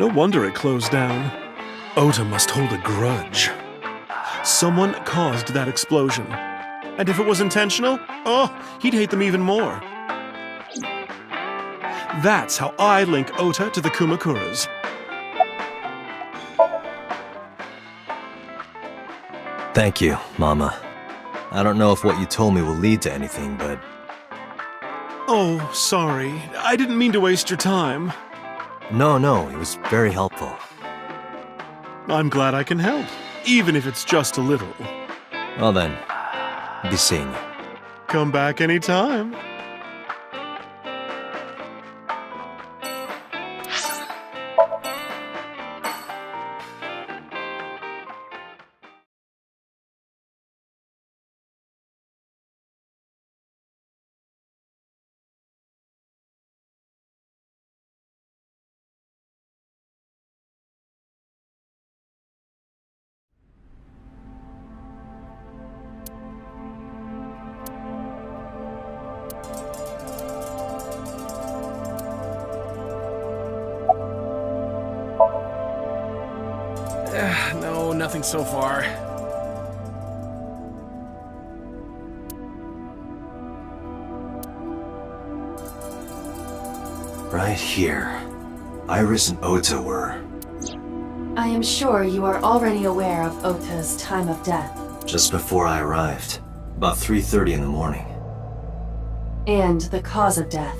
No wonder it closed down. Ota must hold a grudge. Someone caused that explosion. And if it was intentional, he'd hate them even more. That's how I link Ota to the Kumakuras. Thank you, Mama. I don't know if what you told me will lead to anything, but... Oh, sorry. I didn't mean to waste your time. No, it was very helpful. I'm glad I can help, even if it's just a little. Well then, I'll be seeing you. Come back anytime. No, nothing so far. Right here. Iris and Ota were... I am sure you are already aware of Ota's time of death. just before I arrived. About 3:30 in the morning. And the cause of death.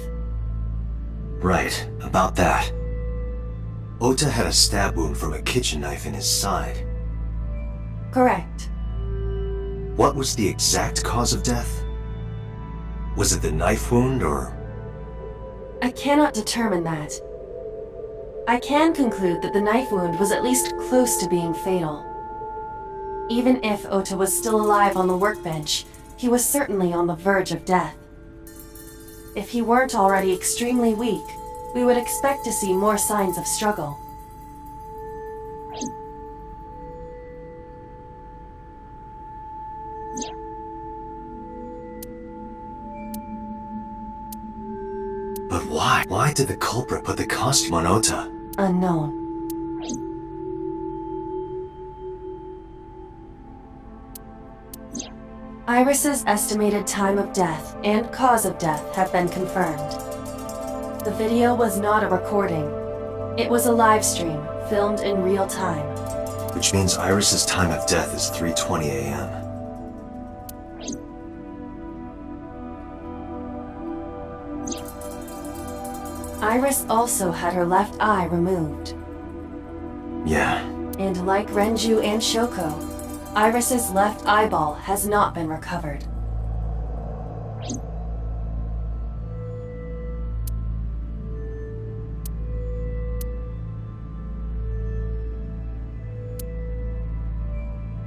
Right, about that. Ota had a stab wound from a kitchen knife in his side. Correct. What was the exact cause of death? Was it the knife wound, or...? I cannot determine that. I can conclude that the knife wound was at least close to being fatal. Even if Ota was still alive on the workbench, he was certainly on the verge of death. If he weren't already extremely weak, we would expect to see more signs of struggle. But why? Why did the culprit put the costume on Ota? Unknown. Iris's estimated time of death and cause of death have been confirmed. The video was not a recording. It was a live stream, filmed in real time. Which means Iris's time of death is 3:20 a.m. Iris also had her left eye removed. Yeah. And like Renju and Shoko, Iris's left eyeball has not been recovered.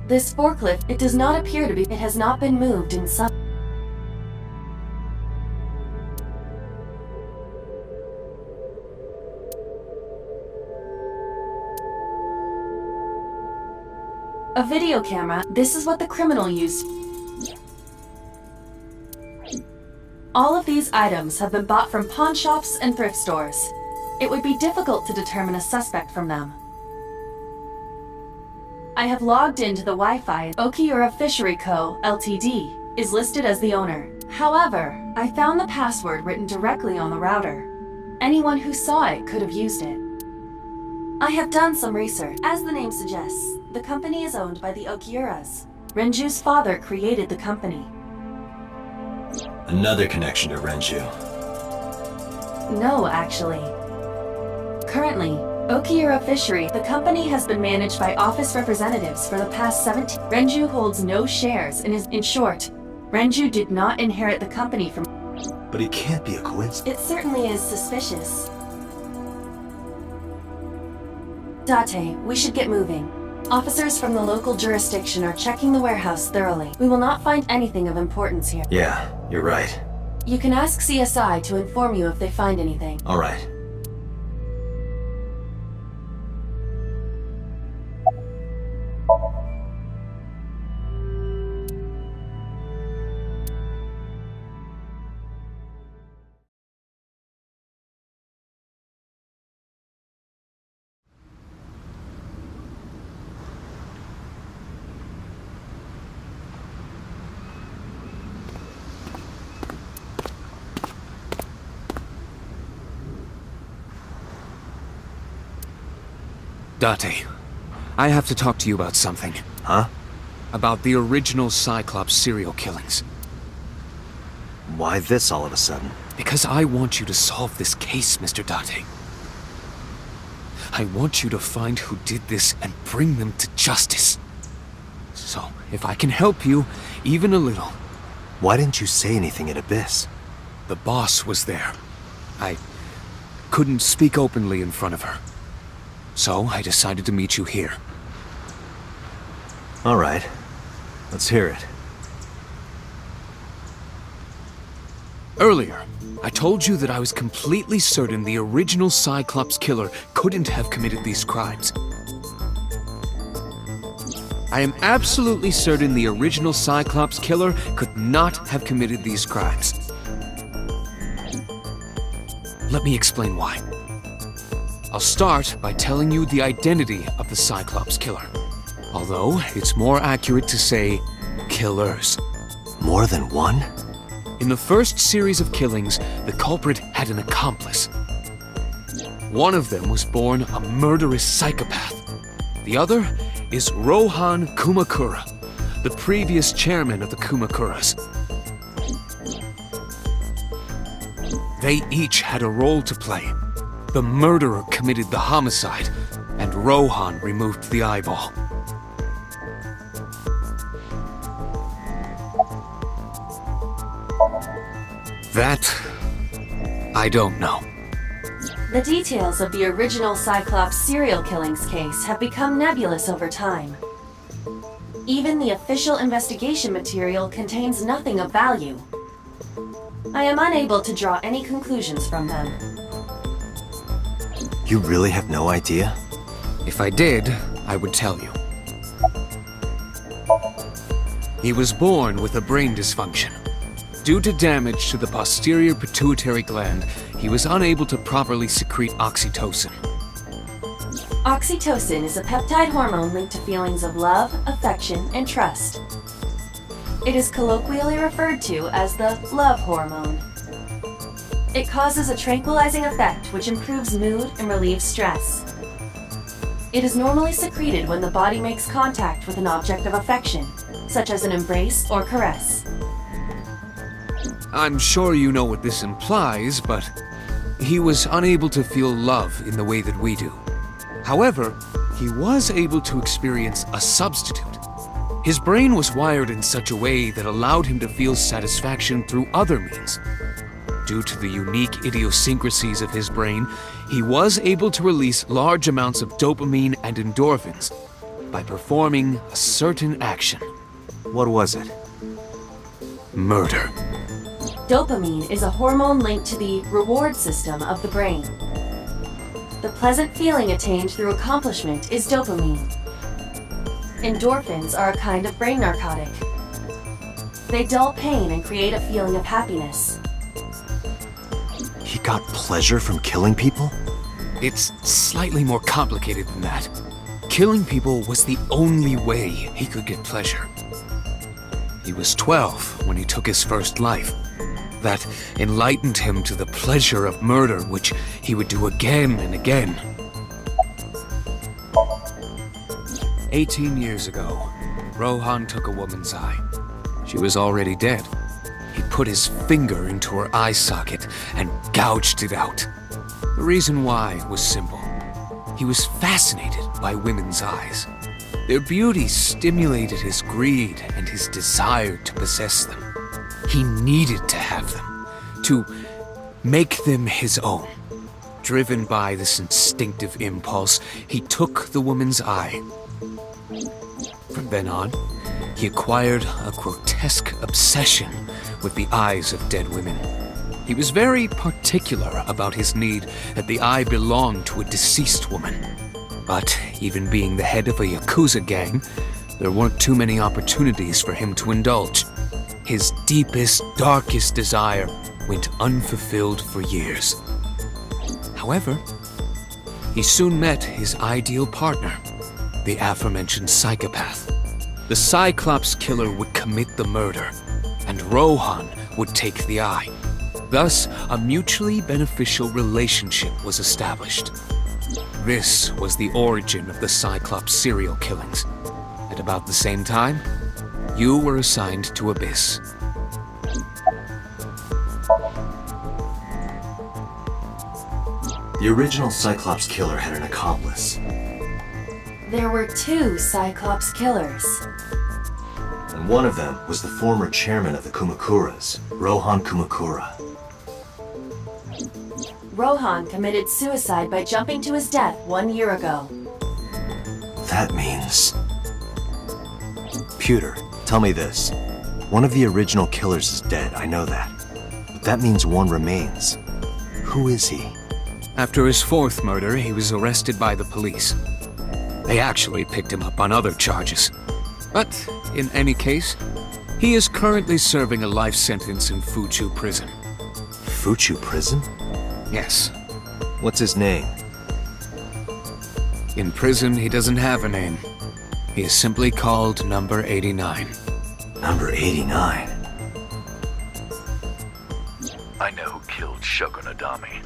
This forklift, it does not appear to be. It has not been moved in some... A video camera. This is what the criminal used. All of these items have been bought from pawn shops and thrift stores. It would be difficult to determine a suspect from them. I have logged into the Wi-Fi. Okiura Fishery Co., Ltd. is listed as the owner. However, I found the password written directly on the router. Anyone who saw it could have used it. I have done some research. As the name suggests, the company is owned by the Okiuras. Renju's father created the company. Another connection to Renju. No, actually. Currently, Okiura Fishery, the company has been managed by office representatives for the past 17... Renju holds no shares and is... In short, Renju did not inherit the company from... But it can't be a coincidence. It certainly is suspicious. Date, we should get moving. Officers from the local jurisdiction are checking the warehouse thoroughly. We will not find anything of importance here. Yeah, you're right. You can ask CSI to inform you if they find anything. All right. Date, I have to talk to you about something. Huh? About the original Cyclops serial killings. Why this all of a sudden? Because I want you to solve this case, Mr. Date. I want you to find who did this and bring them to justice. So, if I can help you, even a little. Why didn't you say anything at Abyss? The boss was there. I couldn't speak openly in front of her. So, I decided to meet you here. All right. Let's hear it. Earlier, I told you that I was completely certain the original Cyclops killer couldn't have committed these crimes. I am absolutely certain the original Cyclops killer could not have committed these crimes. Let me explain why. I'll start by telling you the identity of the Cyclops killer. Although, it's more accurate to say, killers. More than one? In the first series of killings, the culprit had an accomplice. One of them was born a murderous psychopath. The other is Rohan Kumakura, the previous chairman of the Kumakuras. They each had a role to play. The murderer committed the homicide, and Rohan removed the eyeball. That, I don't know. The details of the original Cyclops serial killings case have become nebulous over time. Even the official investigation material contains nothing of value. I am unable to draw any conclusions from them. You really have no idea? If I did, I would tell you. He was born with a brain dysfunction. Due to damage to the posterior pituitary gland, he was unable to properly secrete oxytocin. Oxytocin is a peptide hormone linked to feelings of love, affection, and trust. It is colloquially referred to as the love hormone. It causes a tranquilizing effect which improves mood and relieves stress. It is normally secreted when the body makes contact with an object of affection, such as an embrace or caress. I'm sure you know what this implies, but he was unable to feel love in the way that we do. However, he was able to experience a substitute. His brain was wired in such a way that allowed him to feel satisfaction through other means. Due to the unique idiosyncrasies of his brain, he was able to release large amounts of dopamine and endorphins by performing a certain action. What was it? Murder. Dopamine is a hormone linked to the reward system of the brain. The pleasant feeling attained through accomplishment is dopamine. Endorphins are a kind of brain narcotic. They dull pain and create a feeling of happiness. He got pleasure from killing people? It's slightly more complicated than that. Killing people was the only way he could get pleasure. He was 12 when he took his first life. That enlightened him to the pleasure of murder, which he would do again and again. 18 years ago, Rohan took a woman's eye. She was already dead. He put his finger into her eye socket and gouged it out. The reason why was simple. He was fascinated by women's eyes. Their beauty stimulated his greed and his desire to possess them. He needed to have them, to make them his own. Driven by this instinctive impulse, he took the woman's eye. From then on, he acquired a grotesque obsession with the eyes of dead women. He was very particular about his need that the eye belonged to a deceased woman. But even being the head of a Yakuza gang, there weren't too many opportunities for him to indulge. His deepest, darkest desire went unfulfilled for years. However, he soon met his ideal partner, the aforementioned psychopath. The Cyclops killer would commit the murder, and Rohan would take the eye. Thus, a mutually beneficial relationship was established. This was the origin of the Cyclops serial killings. At about the same time, you were assigned to Abyss. The original Cyclops killer had an accomplice, There were two Cyclops killers. and one of them was the former chairman of the Kumakuras, Rohan Kumakura. Rohan committed suicide by jumping to his death 1 year ago. That means... Pewter, tell me this. One of the original killers is dead, I know that. But that means one remains. Who is he? After his fourth murder, he was arrested by the police. They actually picked him up on other charges. But, in any case, he is currently serving a life sentence in Fuchu prison. Fuchu prison? Yes. What's his name? In prison, he doesn't have a name. He is simply called Number 89. Number 89. I know who killed Shogun Adami.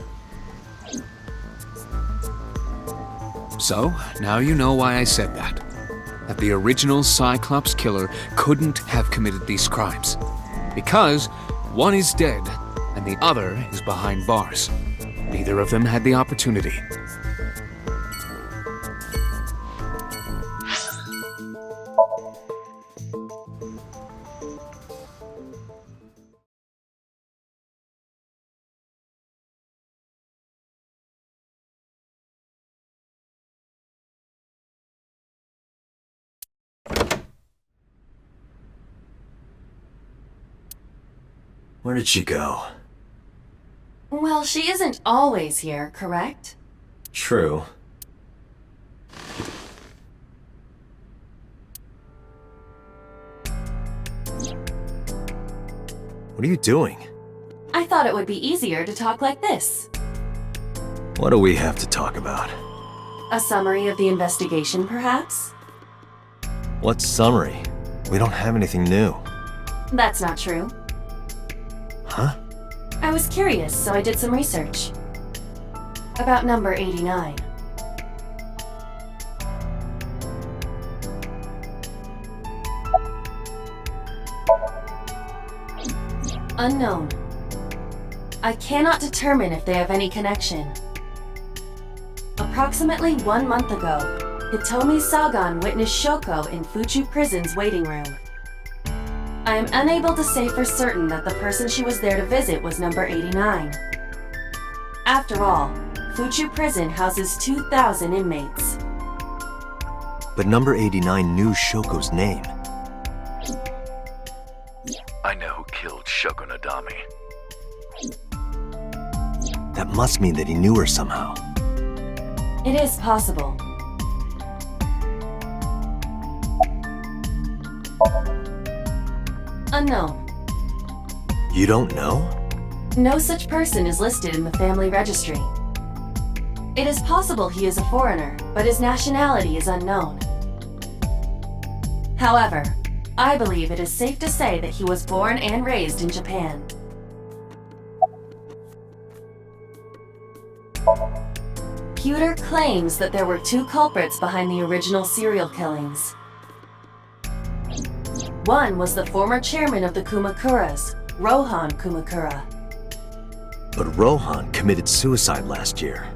So, now you know why I said that. That the original Cyclops killer couldn't have committed these crimes. Because one is dead, and the other is behind bars. Neither of them had the opportunity. Where did she go? Well, she isn't always here, correct? True. What are you doing? I thought it would be easier to talk like this. What do we have to talk about? A summary of the investigation, perhaps? What summary? We don't have anything new. That's not true. Huh? I was curious, so I did some research. About number 89. Unknown. I cannot determine if they have any connection. Approximately 1 month ago, Hitomi Sagan witnessed Shoko in Fuchu Prison's waiting room. I am unable to say for certain that the person she was there to visit was number 89. After all, Fuchu Prison houses 2,000 inmates. But number 89 knew Shoko's name. I know who killed Shogun Adami. That must mean that he knew her somehow. It is possible. Unknown. You don't know? No such person is listed in the family registry. It is possible he is a foreigner, but his nationality is unknown. However, I believe it is safe to say that he was born and raised in Japan. Pewter claims that there were two culprits behind the original serial killings. One was the former chairman of the Kumakuras, Rohan Kumakura. But Rohan committed suicide last year.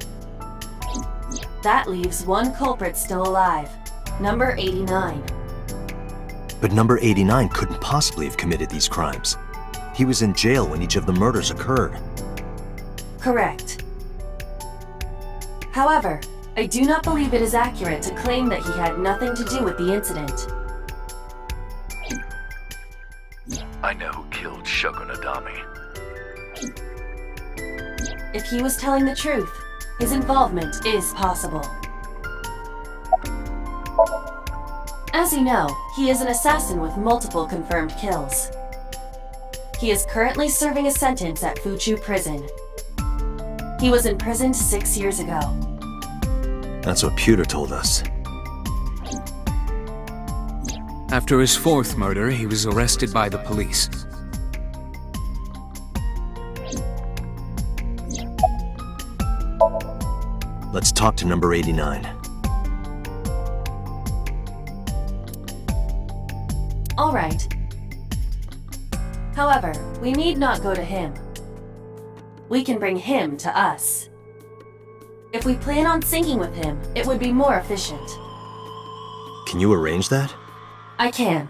That leaves one culprit still alive, number 89. But number 89 couldn't possibly have committed these crimes. He was in jail when each of the murders occurred. Correct. However, I do not believe it is accurate to claim that he had nothing to do with the incident. I know who killed Shogun Adami. If he was telling the truth, his involvement is possible. As you know, he is an assassin with multiple confirmed kills. He is currently serving a sentence at Fuchu Prison. He was imprisoned 6 years ago. That's what Pewter told us. After his fourth murder, he was arrested by the police. Let's talk to number 89. All right. However, we need not go to him. We can bring him to us. If we plan on syncing with him, it would be more efficient. Can you arrange that? I can.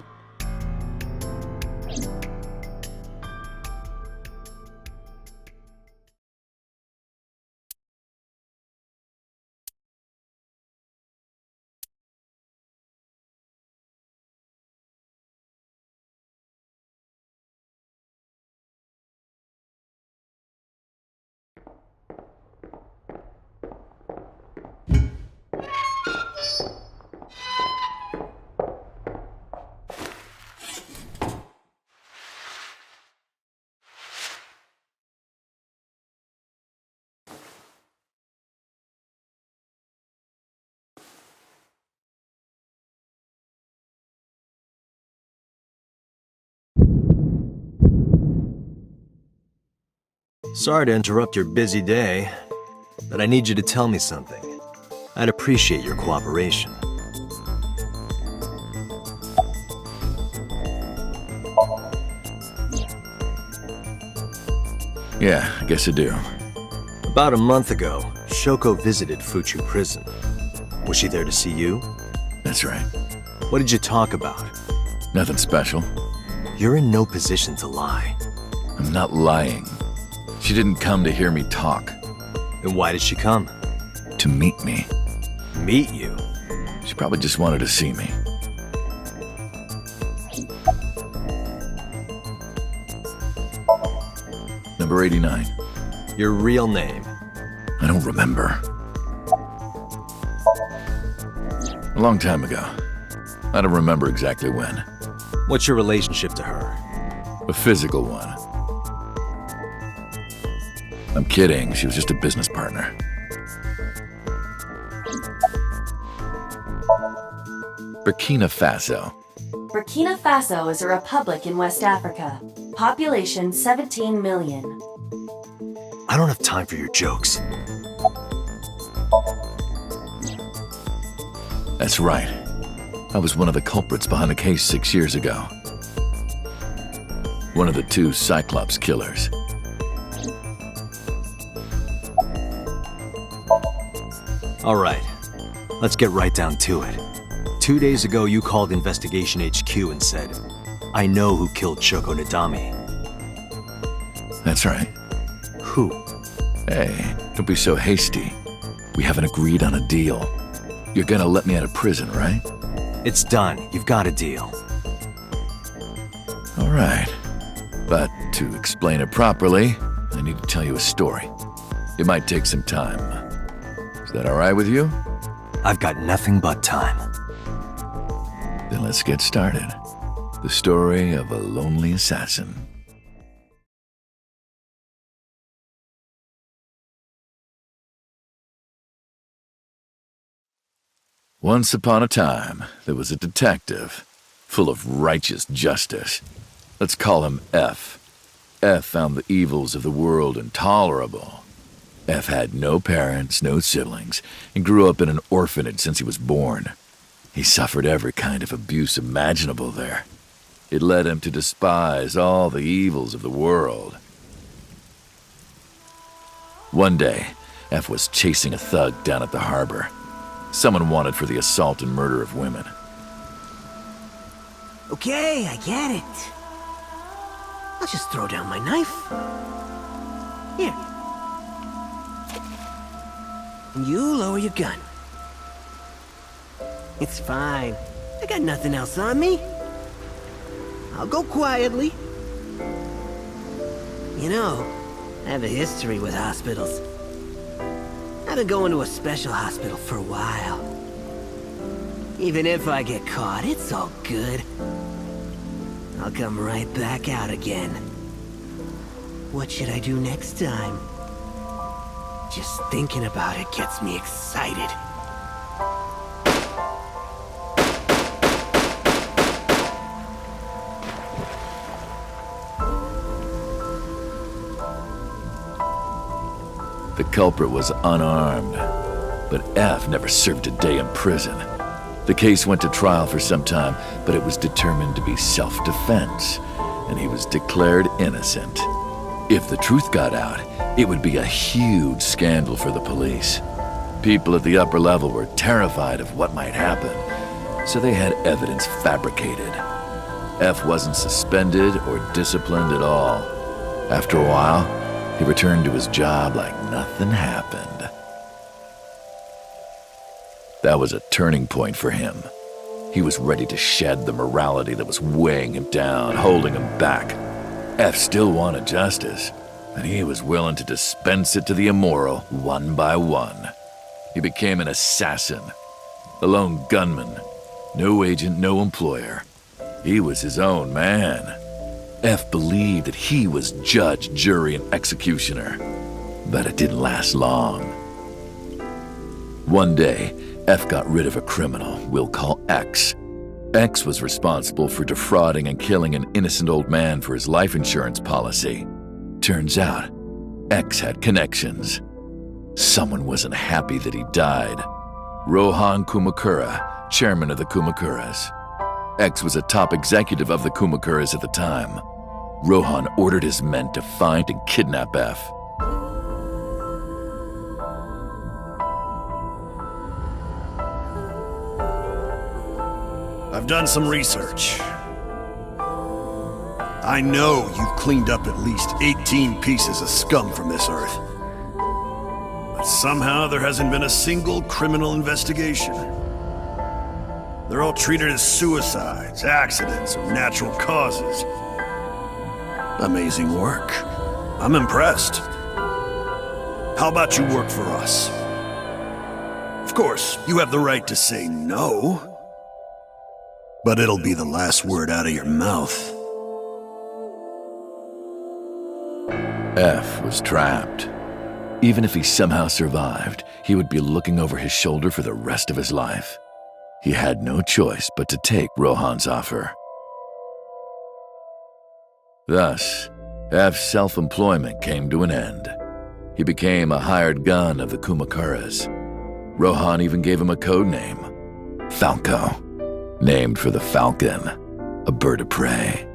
Sorry to interrupt your busy day, but I need you to tell me something. I'd appreciate your cooperation. Yeah, I guess I do. About a month ago, Shoko visited Fuchu Prison. Was she there to see you? That's right. What did you talk about? Nothing special. You're in no position to lie. I'm not lying. She didn't come to hear me talk. Then why did she come? To meet me. Meet you? She probably just wanted to see me. Number 89. Your real name? I don't remember. A long time ago. I don't remember exactly when. What's your relationship to her? A physical one. I'm kidding. She was just a business partner. Burkina Faso. Burkina Faso is a republic in West Africa. Population 17 million. I don't have time for your jokes. That's right. I was one of the culprits behind the case 6 years ago. One of the 2 Cyclops killers. All right, let's get right down to it. 2 days ago, you called Investigation HQ and said, I know who killed Shoko Nadami. That's right. Who? Hey, don't be so hasty. We haven't agreed on a deal. You're gonna let me out of prison, right? It's done. You've got a deal. All right. But to explain it properly, I need to tell you a story. It might take some time. Is that all right with you? I've got nothing but time. Then let's get started. The story of a lonely assassin. Once upon a time, there was a detective, full of righteous justice. Let's call him F. F found the evils of the world intolerable. F had no parents, no siblings, and grew up in an orphanage since he was born. He suffered every kind of abuse imaginable there. It led him to despise all the evils of the world. One day, F was chasing a thug down at the harbor. Someone wanted for the assault and murder of women. Okay, I get it. I'll just throw down my knife. Here. And you lower your gun. It's fine. I got nothing else on me. I'll go quietly. You know, I have a history with hospitals. I've been going to a special hospital for a while. Even if I get caught, it's all good. I'll come right back out again. What should I do next time? Just thinking about it gets me excited. The culprit was unarmed. but F never served a day in prison. The case went to trial for some time, but it was determined to be self-defense, and he was declared innocent. If the truth got out, it would be a huge scandal for the police. People at the upper level were terrified of what might happen, so they had evidence fabricated. F wasn't suspended or disciplined at all. After a while, he returned to his job like nothing happened. That was a turning point for him. He was ready to shed the morality that was weighing him down, holding him back. F still wanted justice, and he was willing to dispense it to the immoral one by one. He became an assassin, a lone gunman, no agent, no employer. He was his own man. F believed that he was judge, jury, and executioner, but it didn't last long. One day, F got rid of a criminal we'll call X. X was responsible for defrauding and killing an innocent old man for his life insurance policy. Turns out, X had connections. Someone wasn't happy that he died. Rohan Kumakura, chairman of the Kumakuras. X was a top executive of the Kumakuras at the time. Rohan ordered his men to find and kidnap F. I've done some research. I know you've cleaned up at least 18 pieces of scum from this earth. But somehow there hasn't been a single criminal investigation. They're all treated as suicides, accidents, or natural causes. Amazing work. I'm impressed. How about you work for us? Of course, you have the right to say no. But it'll be the last word out of your mouth. F was trapped. Even if he somehow survived, he would be looking over his shoulder for the rest of his life. He had no choice but to take Rohan's offer. Thus, F's self-employment came to an end. He became a hired gun of the Kumakuras. Rohan even gave him a code name, Falco, named for the falcon, a bird of prey.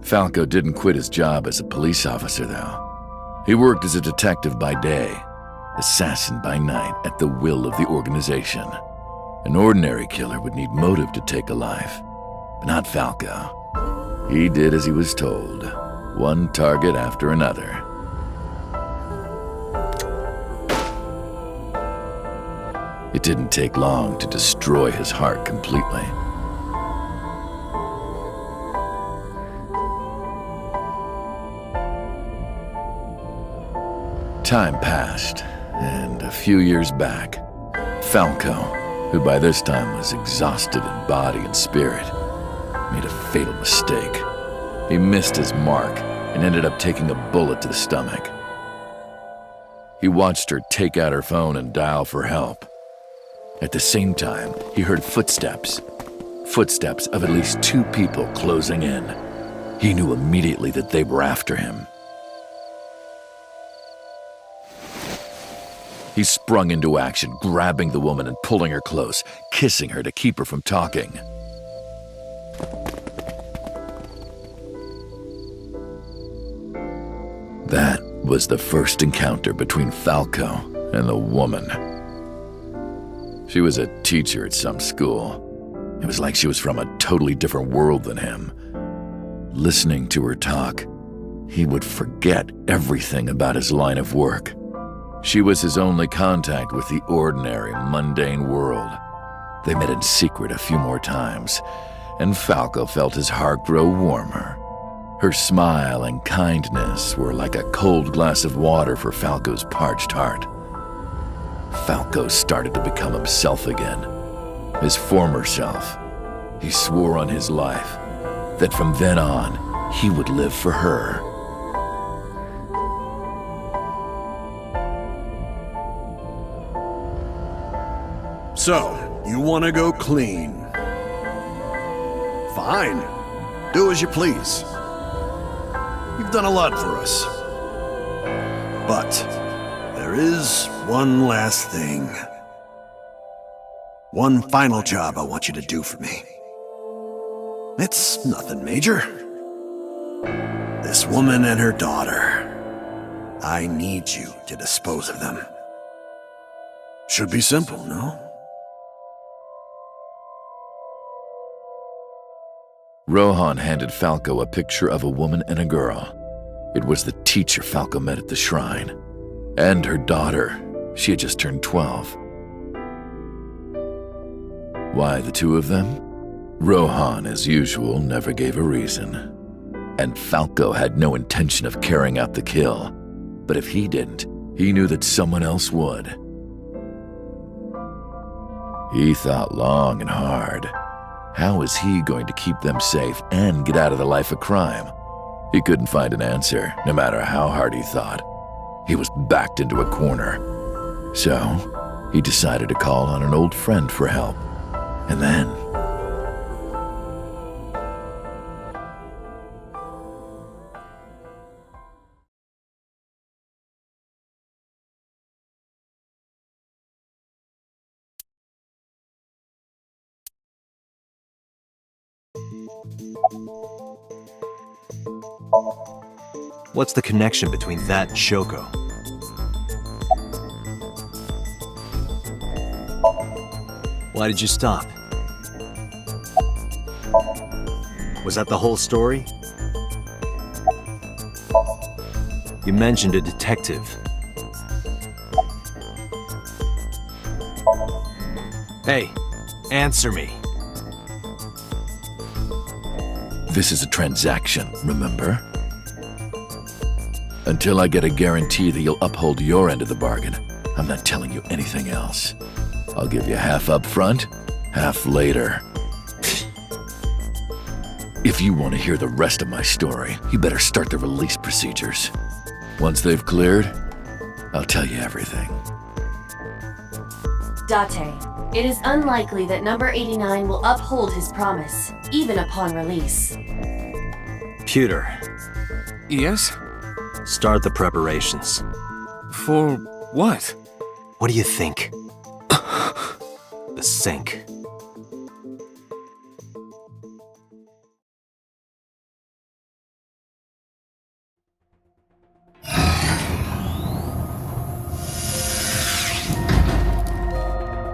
Falco didn't quit his job as a police officer, though. He worked as a detective by day, assassin by night at the will of the organization. An ordinary killer would need motive to take a life, but not Falco. He did as he was told, one target after another. It didn't take long to destroy his heart completely. Time passed, and a few years back, Falco, who by this time was exhausted in body and spirit, made a fatal mistake. He missed his mark and ended up taking a bullet to the stomach. He watched her take out her phone and dial for help. At the same time, he heard footsteps. Footsteps of at least 2 people closing in. He knew immediately that they were after him. He sprung into action, grabbing the woman and pulling her close, kissing her to keep her from talking. That was the first encounter between Falco and the woman. She was a teacher at some school. It was like she was from a totally different world than him. Listening to her talk, he would forget everything about his line of work. She was his only contact with the ordinary, mundane world. They met in secret a few more times, and Falco felt his heart grow warmer. Her smile and kindness were like a cold glass of water for Falco's parched heart. Falco started to become himself again, his former self. He swore on his life that from then on, he would live for her. So, you want to go clean? Fine. Do as you please. You've done a lot for us. But there is one last thing. One final job I want you to do for me. It's nothing major. This woman and her daughter. I need you to dispose of them. Should be simple, no? Rohan handed Falco a picture of a woman and a girl. It was the teacher Falco met at the shrine. And her daughter. She had just turned 12. Why the two of them? Rohan, as usual, never gave a reason. And Falco had no intention of carrying out the kill. But if he didn't, he knew that someone else would. He thought long and hard. How was he going to keep them safe and get out of the life of crime? He couldn't find an answer, no matter how hard he thought. He was backed into a corner. So, he decided to call on an old friend for help. And then... What's the connection between that and Shoko? Why did you stop? Was that the whole story? You mentioned a detective. Hey, answer me. This is a transaction, remember? Until I get a guarantee that you'll uphold your end of the bargain, I'm not telling you anything else. I'll give you half up front, half later. If you want to hear the rest of my story, you better start the release procedures. Once they've cleared, I'll tell you everything. Date, it is unlikely that number 89 will uphold his promise, even upon release. Pewter, Yes? start the preparations. For what? What do you think? The sink.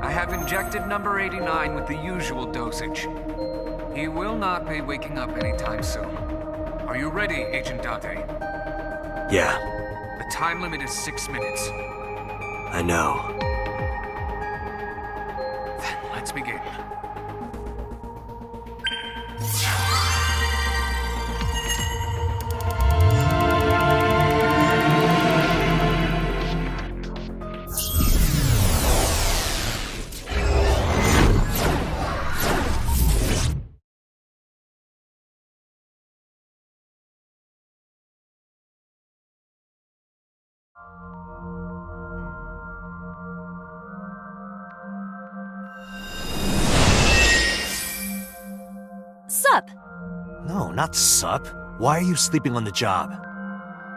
I have injected number 89 with the usual dosage. He will not be waking up anytime soon. Are you ready, Agent Date? Yeah, The time limit is 6 minutes. I know. Then let's begin. Sup? No, not sup. Why are you sleeping on the job?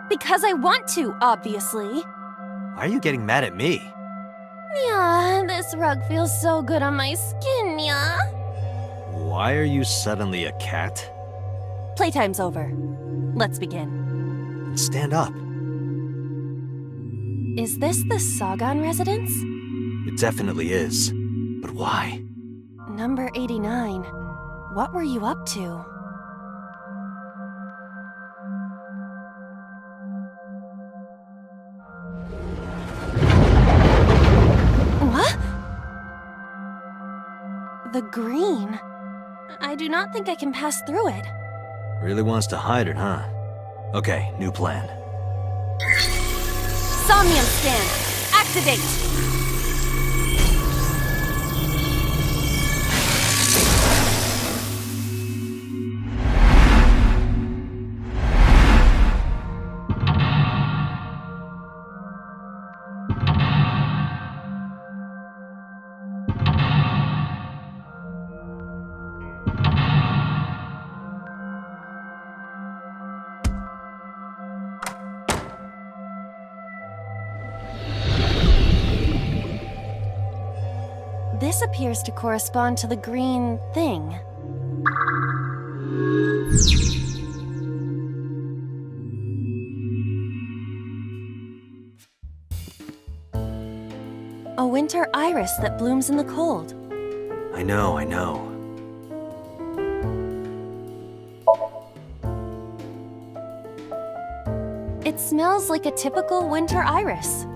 Because I want to, obviously. Why are you getting mad at me? Yeah, this rug feels so good on my skin, yeah? Why are you suddenly a cat? Playtime's over. Let's begin. Stand up. Is this the Sagan residence? It definitely is. But why? Number 89. What were you up to? What? The green. I do not think I can pass through it. Really wants to hide it, huh? Okay, new plan. Somnium scan. Activate. This appears to correspond to the green thing. A winter iris that blooms in the cold. I know. It smells like a typical winter iris.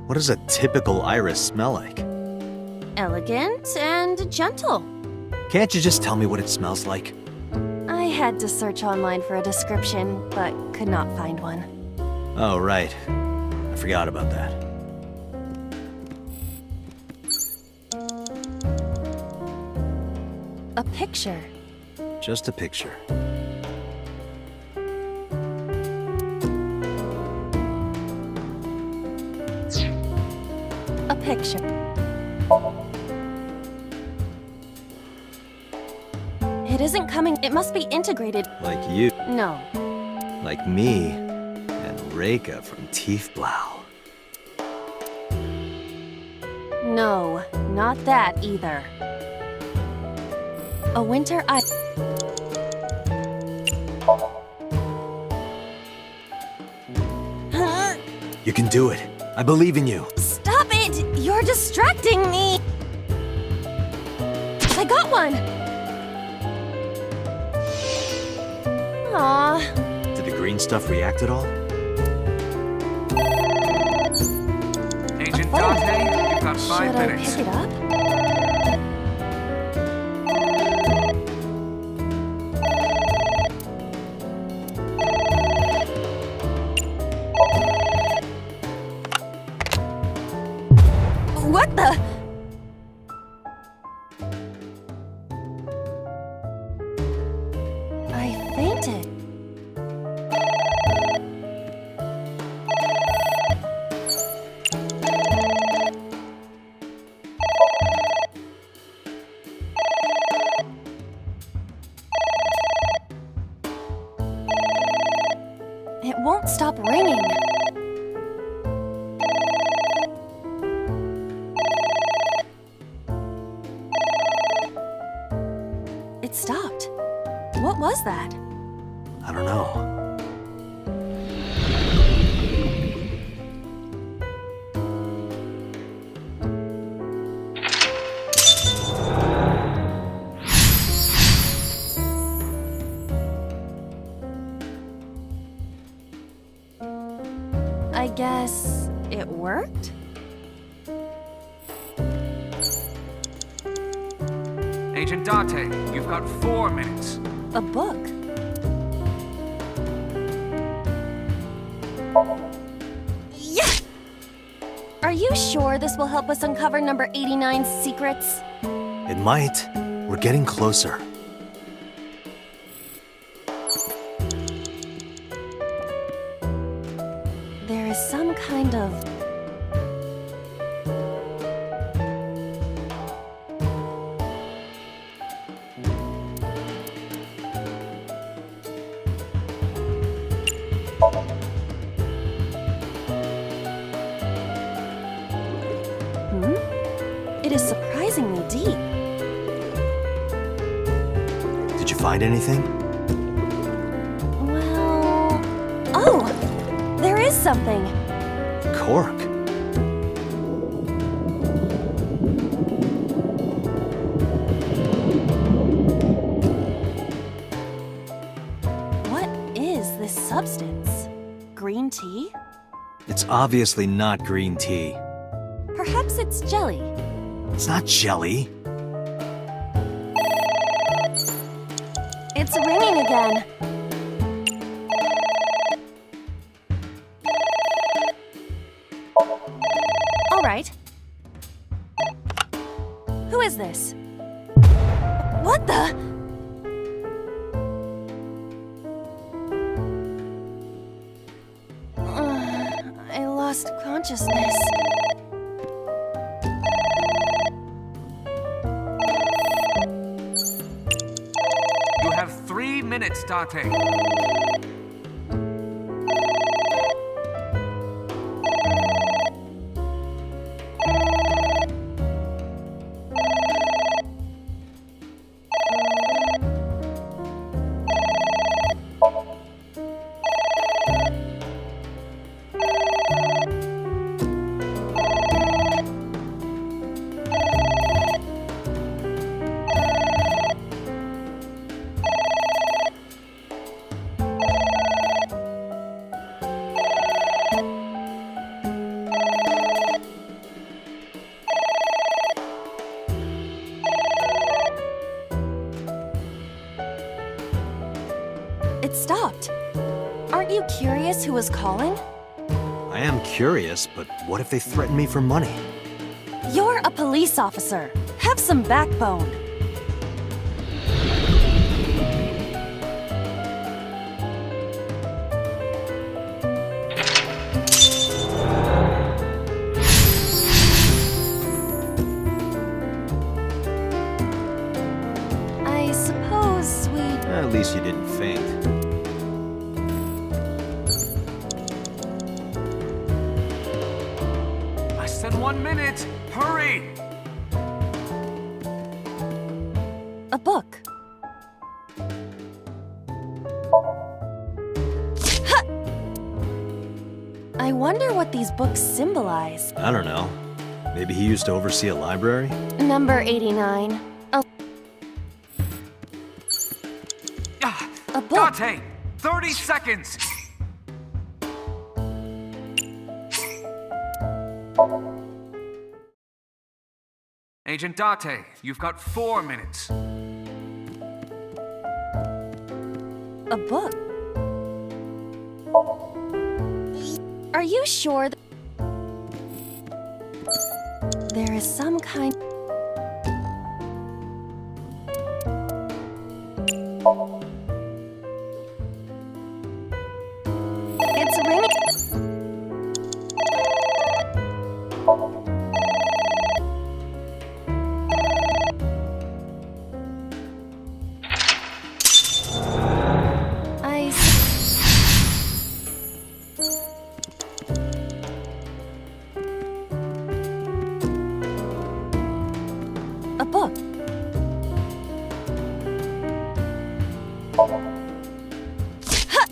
What does a typical iris smell like? Elegant and gentle. Can't you just tell me what it smells like? I had to search online for a description, but could not find one. Oh, right. I forgot about that. A picture. Just a picture. A picture. It isn't coming. It must be integrated. Like you. No. Like me. And Reika from Tiefblau. No, not that either. A winter ice. You can do it. I believe in you. Stop it! You're distracting me! I got one! Aww. Did the green stuff react at all? Agent Dante, you've got 5 Should I minutes. pick it up? What the? I fainted. It won't stop ringing. It stopped. What was that? I don't know. I guess it worked? Agent Dante, you've got 4 minutes. A book. Yeah! Are you sure this will help us uncover number 89's secrets? It might. We're getting closer. There is some kind of... It is surprisingly deep. Did you find anything? Well... Oh! There is something. Cork. What is this substance? Green tea? It's obviously not green tea. Perhaps it's jelly. It's not jelly. It's ringing again. All right. Who is this? What the? I lost consciousness. You have 3 minutes, Dante. curious who was calling? I am curious, but what if they threaten me for money? You're a police officer. Have some backbone. I suppose we... At least you didn't faint. Less than 1 minute! Hurry! A book. Ha! I wonder what these books symbolize. I don't know. Maybe he used to oversee a library? Number 89. A book. Date! 30 seconds! Agent Date, you've got 4 minutes. A book. Are you sure there is some kind... It's ringing. I a book. Ha!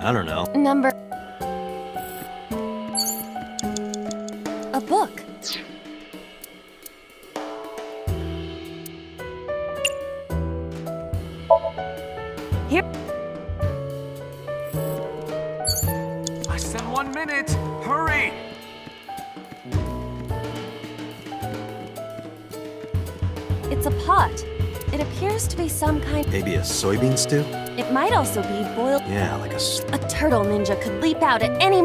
I don't know. Number... A book. Here... Less than 1 minute! Hurry! It's a pot. It appears to be some kind... Maybe a soybean stew? It might also be boiled... Yeah, like A turtle ninja could leap out at any...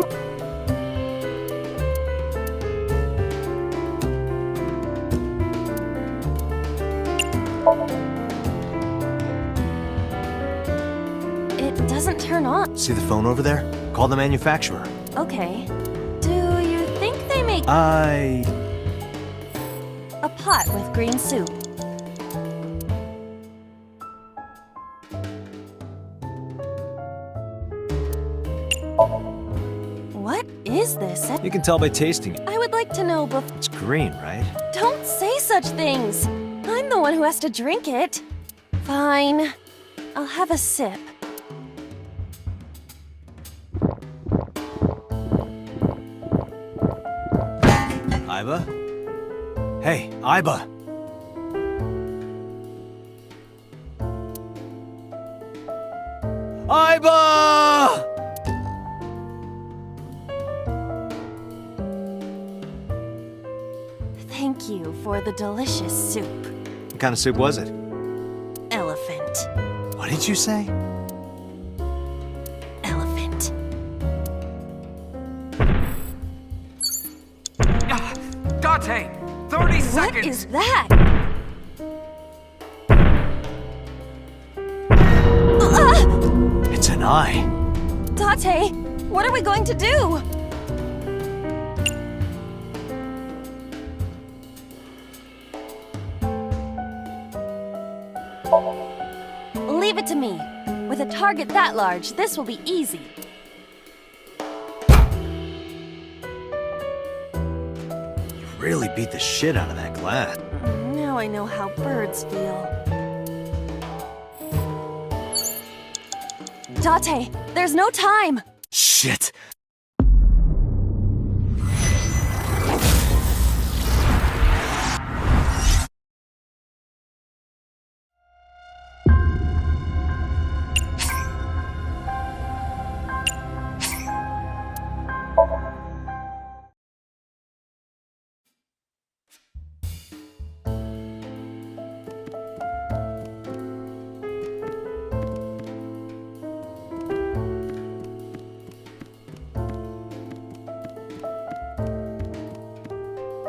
It doesn't turn on. See the phone over there? Call the manufacturer. Okay. Do you think they make I... a pot with green soup? What is this? You can tell by tasting it. I would like to know before... It's green, right? Don't say such things! I'm the one who has to drink it. Fine. I'll have a sip. Iba? Hey, Iba! Iba! Thank you for the delicious soup. What kind of soup was it? Elephant. What did you say? Elephant. Date! 30 seconds! What is that? It's an eye. Date, what are we going to do? Leave it to me. With a target that large, this will be easy. You really beat the shit out of that glass. Now I know how birds feel. Date, there's no time! Shit!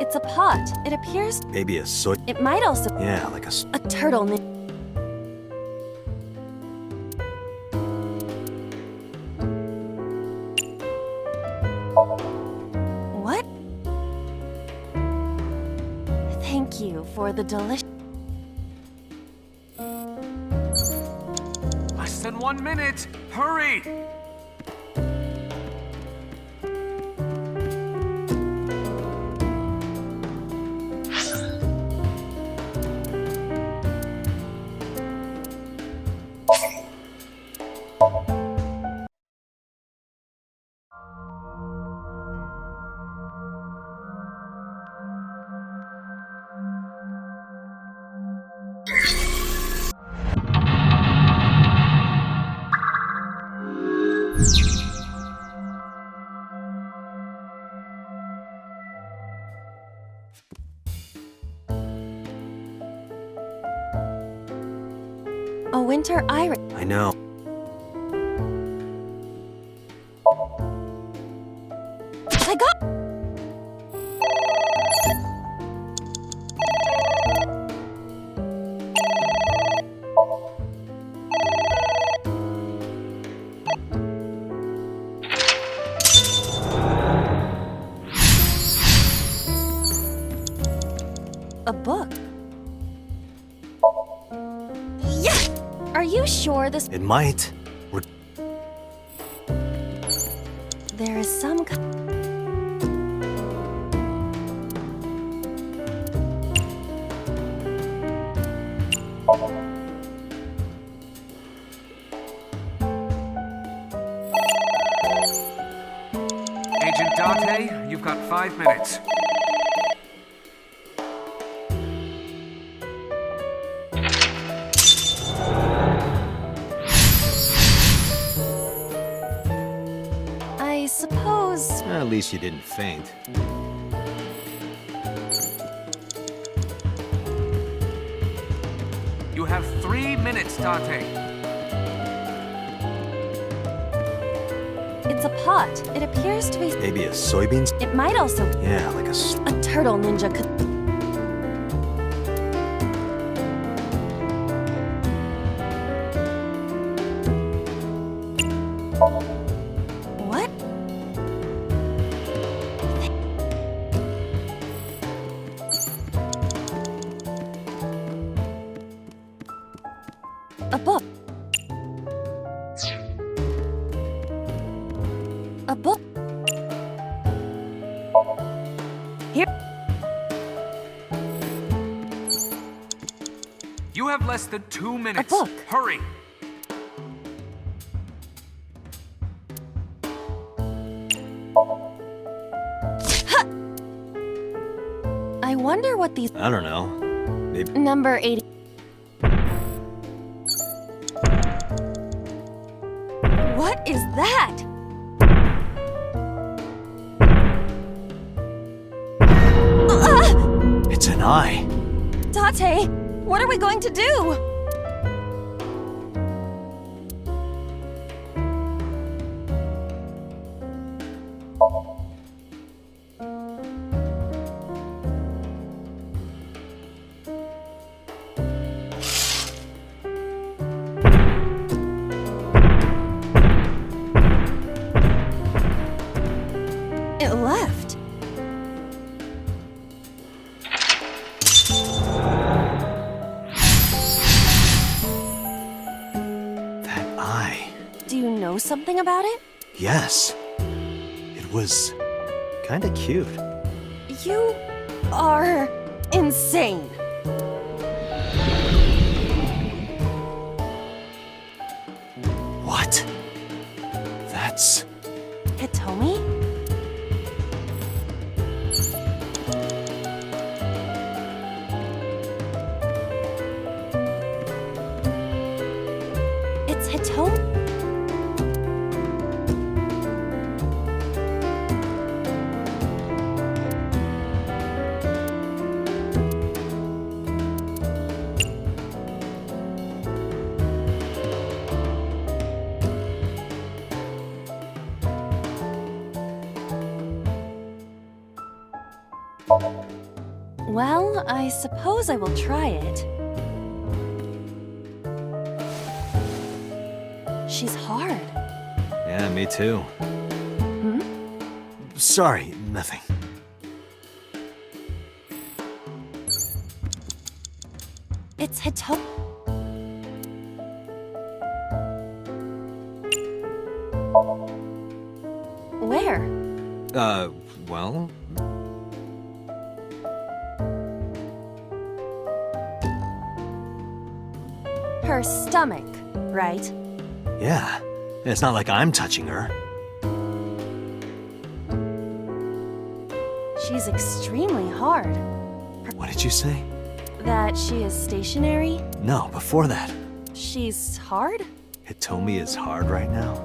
It's a pot. It appears... Maybe a soy... It might also... Yeah, like A turtle What? Thank you for the delicious... Less than 1 minute! Hurry! A winter iris. I know. I got... A book. Yes! Are you sure this... It might. There is some... Agent Date, you've got 5 minutes. I suppose... At least you didn't faint. You have 3 minutes, Date. It's a pot. It appears to be... Maybe a soybeans? It might also... Yeah, like a... A turtle ninja could... What? A book. A book. Here. You have less than 2 minutes. book. Hurry! I wonder what these... I don't know. Maybe... Number 80... What is that? It's an eye. Date, what are we going to do? It left. That eye. Do you know something about it? Yes. It was... kinda cute. You are insane. What? That's... Hitomi? It's Hitomi? Well, I suppose I will try it. She's hard. Yeah, me too. Hmm? Sorry, nothing. It's Hitomi. Where? Well... Her stomach, right? Yeah. It's not like I'm touching her. She's extremely hard. What did you say? That she is stationary? No, before that. She's hard? Hitomi is hard right now?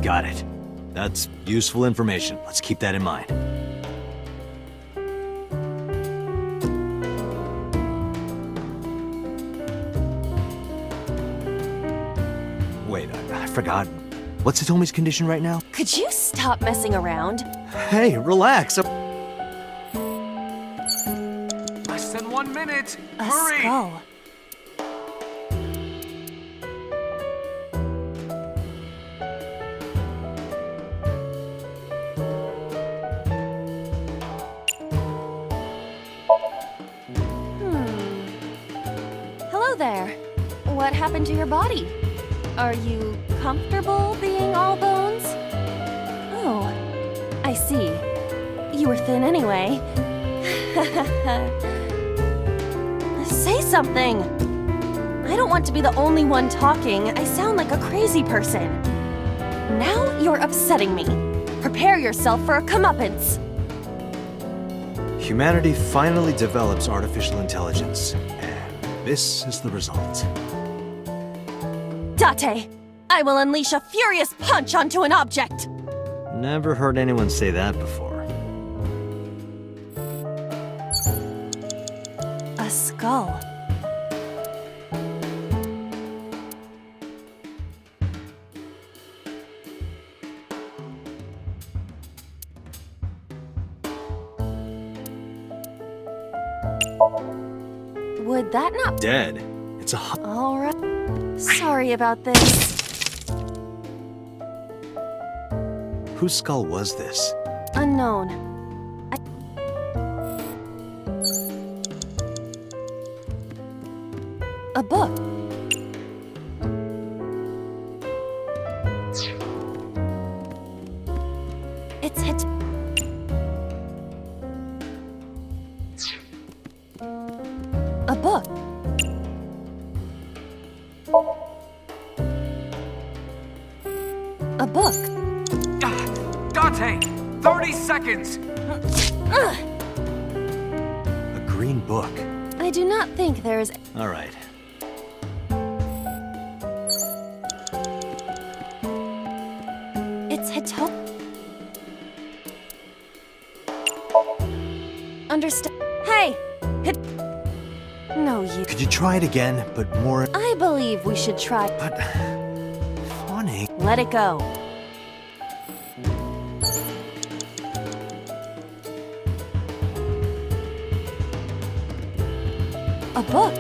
Got it. That's useful information. Let's keep that in mind. Wait, I forgot. What's Hitomi's condition right now? Could you stop messing around? Hey, relax. Less than 1 minute. A Hurry! skull. Hello there. What happened to your body? Are you comfortable being all bones? Oh, I see. You were thin anyway. Say something! I don't want to be the only one talking. I sound like a crazy person. Now you're upsetting me. Prepare yourself for a comeuppance. Humanity finally develops artificial intelligence, and this is the result. Date, I will unleash a furious punch onto an object. Never heard anyone say that before. A skull. Would that not... Dead. It's a... All right. Sorry about this. Whose skull was this? Unknown. A book. It's hit. A book. A book. Date! 30 seconds! A green book. I do not think there is... All right. It's Hitomi. Understand? Hey! No, you... Could you try it again, but more... I believe we should try... But... funny. Let it go. A book.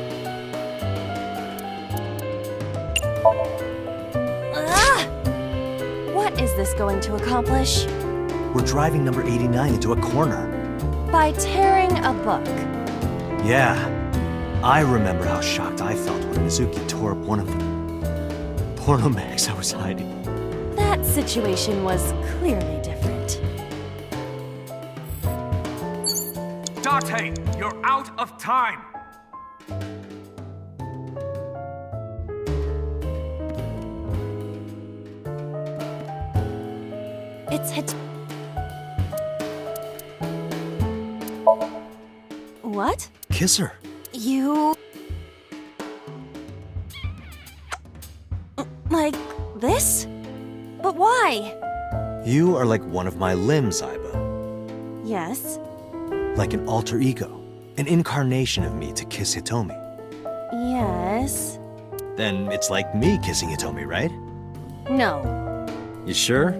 Ah! What is this going to accomplish? We're driving number 89 into a corner. By tearing a book. Yeah. I remember how shocked I felt when Mizuki tore up one of the porno mags I was hiding. That situation was clearly different. Date, you're out of time! It's hit. What? Kiss her. You... Like this? But why? You are like one of my limbs, Aiba. Yes. Like an alter ego. An incarnation of me to kiss Hitomi. Yes. Then it's like me kissing Hitomi, right? No. You sure?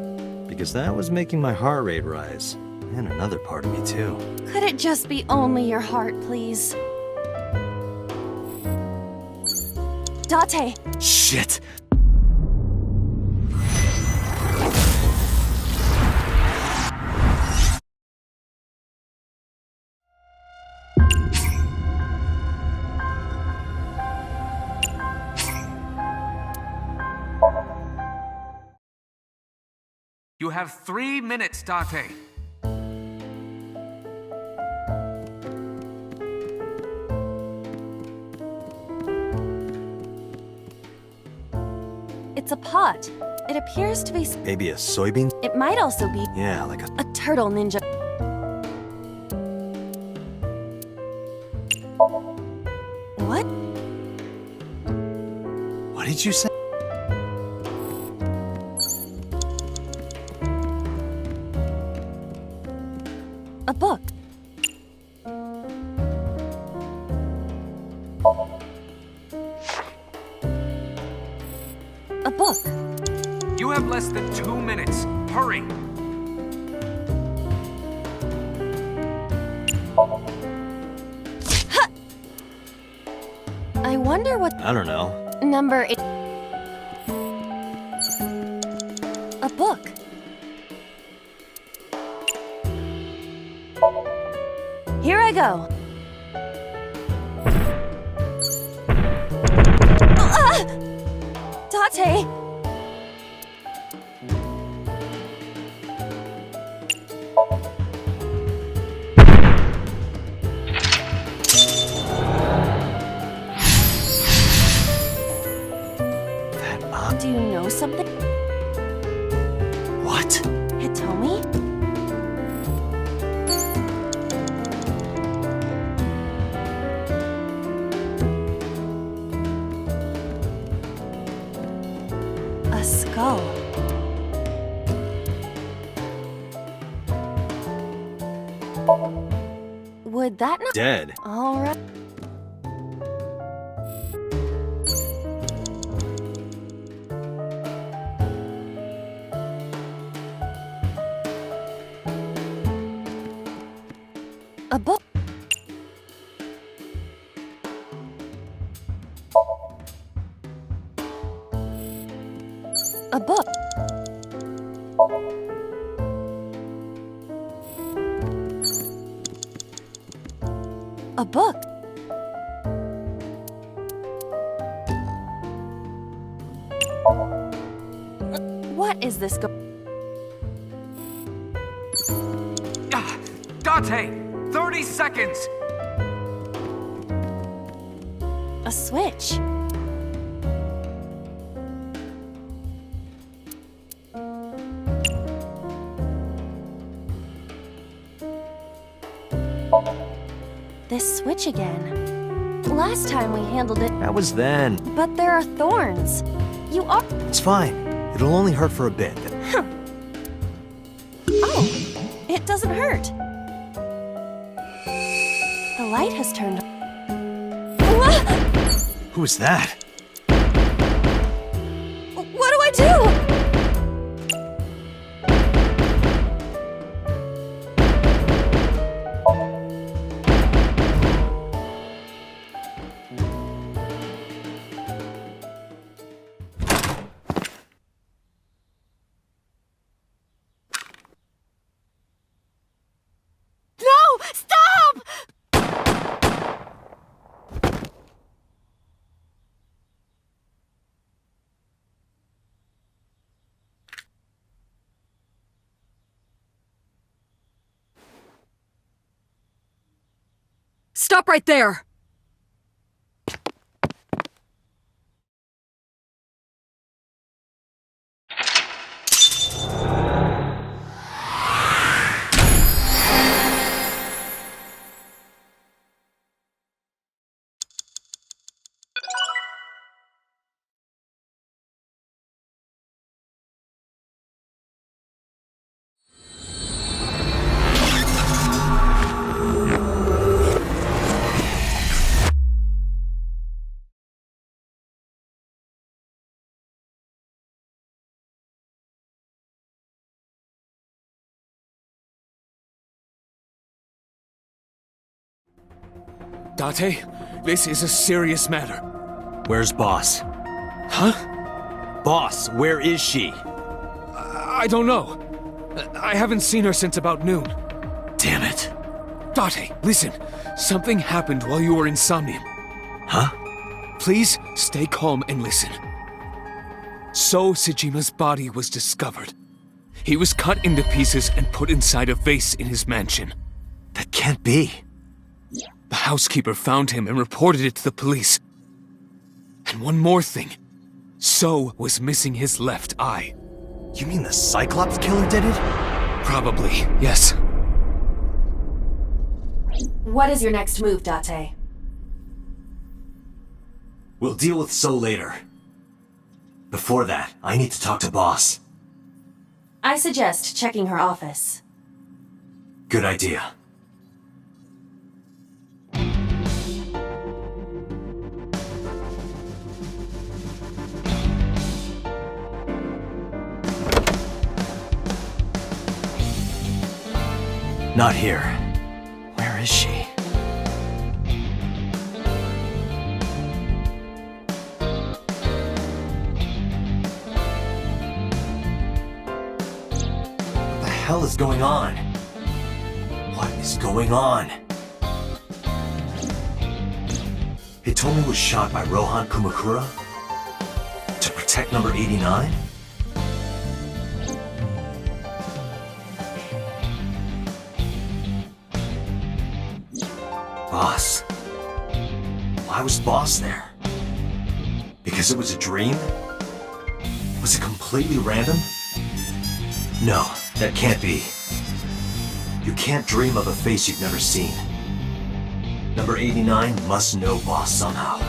Because that was making my heart rate rise. And another part of me, too. Could it just be only your heart, please? Date! Shit! You have 3 minutes, Date. It's a pot. It appears to be... Maybe a soybean? It might also be Yeah, like a... a turtle ninja. What? What did you say? A book. A book. You have less than 2 minutes. Hurry! I wonder what I don't know. number it. A book. Here I go. Date! That odd... Do you know something? What? Hitomi? A skull. Would that not... Dead. All right. A book. A book. A book. What is this Date! 30 seconds! A switch. This switch again. Last time we handled it, That was then. but there are thorns. You are... It's fine. It'll only hurt for a bit. Oh, it doesn't hurt. The light has turned... What? Who was that? What do I do? No! Stop! Stop right there! Date, this is a serious matter. Where's Boss? Huh? Boss, where is she? I don't know. I haven't seen her since about noon. Damn it. Date, listen. Something happened while you were in Somnium. Huh? Please stay calm and listen. So Sejima's body was discovered. He was cut into pieces and put inside a vase in his mansion. That can't be. The housekeeper found him and reported it to the police. And one more thing. So was missing his left eye. You mean the Cyclops killer did it? Probably, yes. What is your next move, Date? We'll deal with So later. Before that, I need to talk to Boss. I suggest checking her office. Good idea. Not here. Where is she? What the hell is going on? What is going on? Hitomi was shot by Rohan Kumakura? To protect number 89? Boss. Why was Boss there? Because it was a dream? Was it completely random? No, that can't be. You can't dream of a face you've never seen. Number 89 must know Boss somehow.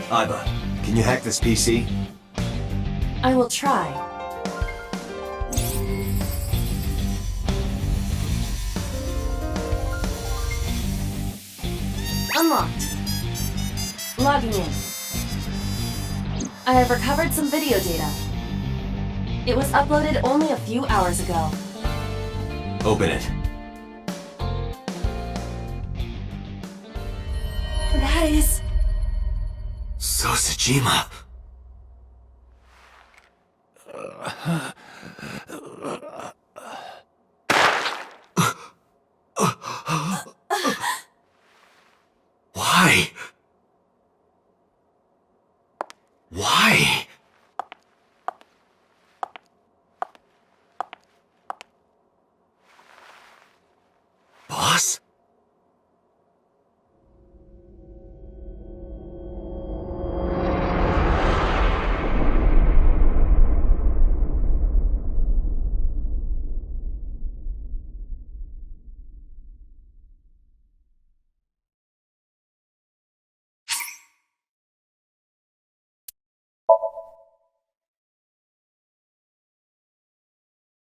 Aiba, can you hack this PC? I will try. Unlocked. Logging in. I have recovered some video data. It was uploaded only a few hours ago. Open it. That is... So Sejima.